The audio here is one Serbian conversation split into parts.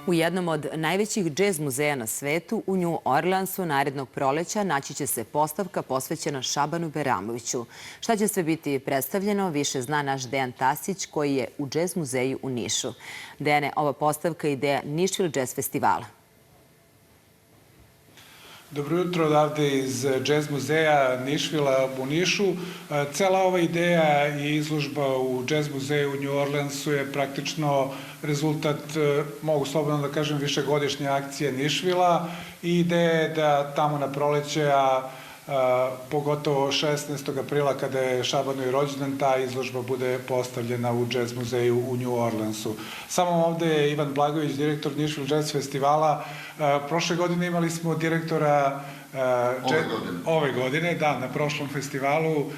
U jednom od najvećih džez muzeja na svetu, u New Orleansu, narednog proleća naći će se postavka posvećena Šabanu Beramoviću. Šta će sve biti predstavljeno, više zna naš Dejan Tasić, koji je u džez muzeju u Nišu. Dejane, ova postavka je ideja Nišvil Džez festivala. Dobro jutro odavde iz Džez muzeja Nišvila u Nišu. Cela ova ideja i izložba u Džez muzeju u New Orleansu je praktično rezultat, mogu slobodno da kažem, višegodišnje akcije Nišvila i ideja je da tamo na proleće, pogotovo 16. aprila kada je Šabanov rođendan, ta izložba bude postavljena u Džez muzeju u New Orleansu. Samo ovde je Ivan Blagović, direktor Nišvil Džez festivala. Prošle godine imali smo direktora ove godine, da, na prošlom festivalu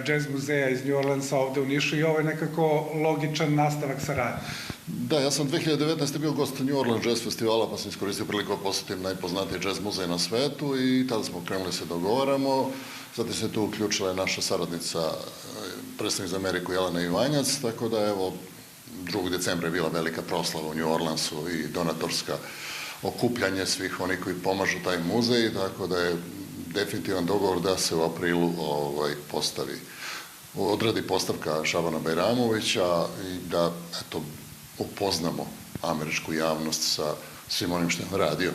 Džez muzeja iz New Orleansa ovde u Nišu i ovo je nekako logičan nastavak saradnje. Da, ja sam 2019. bio gost New Orleans Jazz festivala, pa sam iskoristio priliku da posetim najpoznatiji jazz muzej na svetu i tada smo krenuli se dogovaramo. Zatim se tu uključila naša saradnica, predstavnik za Ameriku Jelena Ivanjac, tako da evo 2. decembra je bila velika proslava u New Orleansu i donatorska okupljanje svih onih koji pomažu taj muzej, tako da je definitivan dogovor da se u aprilu odradi postavka Šabana Beramovića i da, eto, upoznamo američku javnost sa svim onim što je radio.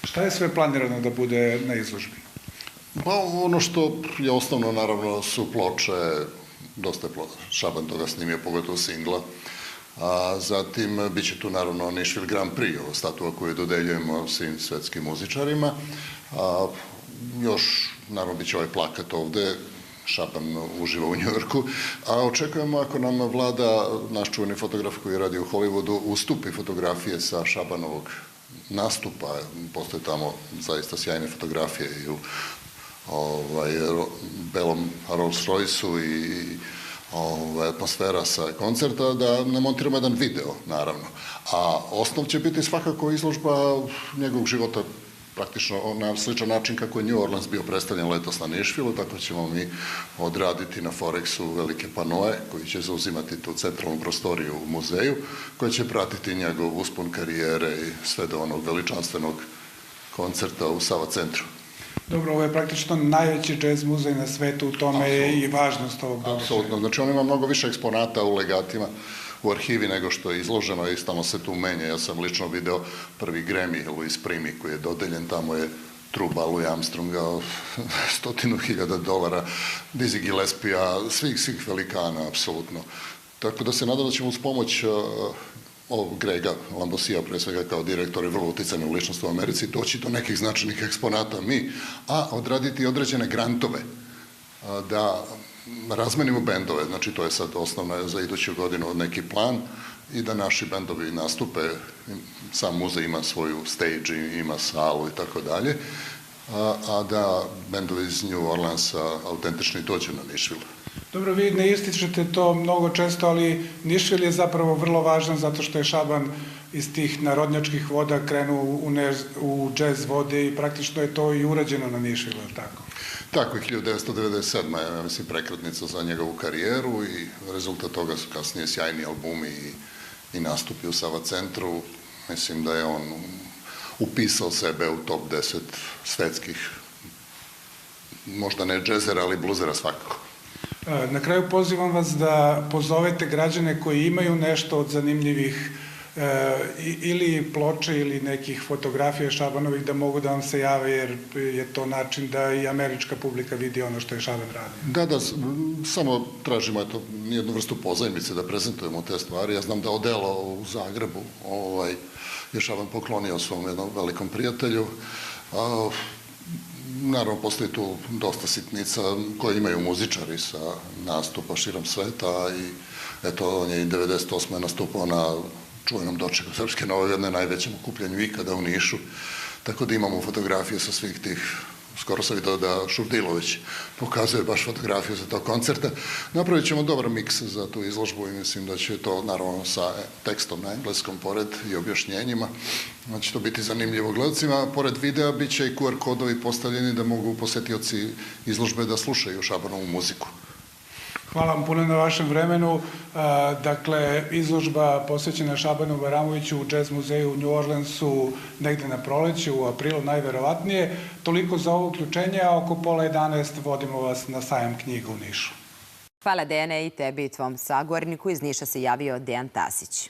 Šta je sve planirano da bude na izložbi? Pa ono što je osnovno, naravno, su ploče, dosta je Šaban toga snimio, pogotovo singla. Zatim, bit će tu, naravno, Nišvil Grand Prix, statua koju dodeljujemo svim svetskim muzičarima. Još, naravno, bit će ovaj plakat ovde, Šaban uživa u Njujorku, a očekujemo ako nam vlada, naš čuveni fotograf koji radi u Hollywoodu, ustupi fotografije sa Šabanovog nastupa. Postoje tamo zaista sjajne fotografije i u belom Rolls Royce-u i atmosfera sa koncerta, da ne montiramo jedan video, naravno. A osnov će biti svakako izložba njegovog života praktično na sličan način kako je New Orleans bio predstavljen letos na Nišvilu, tako ćemo mi odraditi na Forexu velike panoe koji će zauzimati tu centralnu prostoriju u muzeju, koja će pratiti njegov uspon karijere i sve do onog veličanstvenog koncerta u Sava centru. Dobro, ovo je praktično najveći džez muzej na svetu, u tome je i važnost ovog događaja. Apsolutno, znači on ima mnogo više eksponata u legatima, u arhivi nego što je izloženo i stalno se tu menja. Ja sam lično video prvi Grammy, Louis Primi, koji je dodeljen, tamo je truba Louis Armstronga, $100.000, Dizzy Gillespie, svih velikana, apsolutno. Tako da se nadam da ćemo uz pomoć ovog Grega Lambosija, pre svega kao direktor i vrlo uticajne u ličnost u Americi, doći do nekih značajnih eksponata mi, a odraditi određene grantove, da razmenimo bendove, znači to je sad osnovno za iduću godinu neki plan i da naši bendovi nastupe, sam muzej ima svoju stage, ima salu i tako dalje, a da bendovi iz New Orleansa autentični dođu na Nišvil. Dobro, vi ne ističete to mnogo često, ali Nišvil je zapravo vrlo važan zato što je Šaban iz tih narodnjačkih voda krenuo u džez vode i praktično je to i urađeno na Nišvilu, je li tako? Tako je, 1997. je, ja mislim, prekretnica za njegovu karijeru i rezultat toga su kasnije sjajni albumi i nastupi u Sava centru. Mislim da je on upisao sebe u top 10 svetskih, možda ne džezera, ali bluzera svakako. Na kraju pozivam vas da pozovete građane koji imaju nešto od zanimljivih ili ploče ili nekih fotografija Šabanovih da mogu da vam se jave, jer je to način da i američka publika vidi ono što je Šaban radio. Da, samo tražimo jednu vrstu pozajmice da prezentujemo te stvari. Ja znam da odelo u Zagrebu je Šaban poklonio svom jednom velikom prijatelju. Naravno, postoji tu dosta sitnica koje imaju muzičari sa nastupa širom sveta i eto, on je i 98. nastupao na čuvenom dočeku Srpske Nove, jedne najvećem okupljanju ikada u Nišu, tako da imamo fotografije sa svih tih, skoro sam vidio da Šurdilović pokazuje baš fotografiju za tog koncerta. Napravit ćemo dobar miks za tu izložbu i mislim da će to, naravno, sa tekstom na engleskom pored i objašnjenjima, da će to biti zanimljivo gledacima. Pored videa bit će i QR kodovi postavljeni da mogu posetioci izložbe da slušaju Šabanovu muziku. Hvala vam puno na vašem vremenu. Dakle, izložba posvećena Šabanu Bajramoviću u Jazz muzeju u New Orleansu negde na proleće, u aprilu najverovatnije. Toliko za ovo uključenje, a oko 10:30 vodimo vas na sajam knjiga u Nišu. Hvala, Dejane, i tebi i tvom sagovorniku. Iz Niša se javio Dejan Tasić.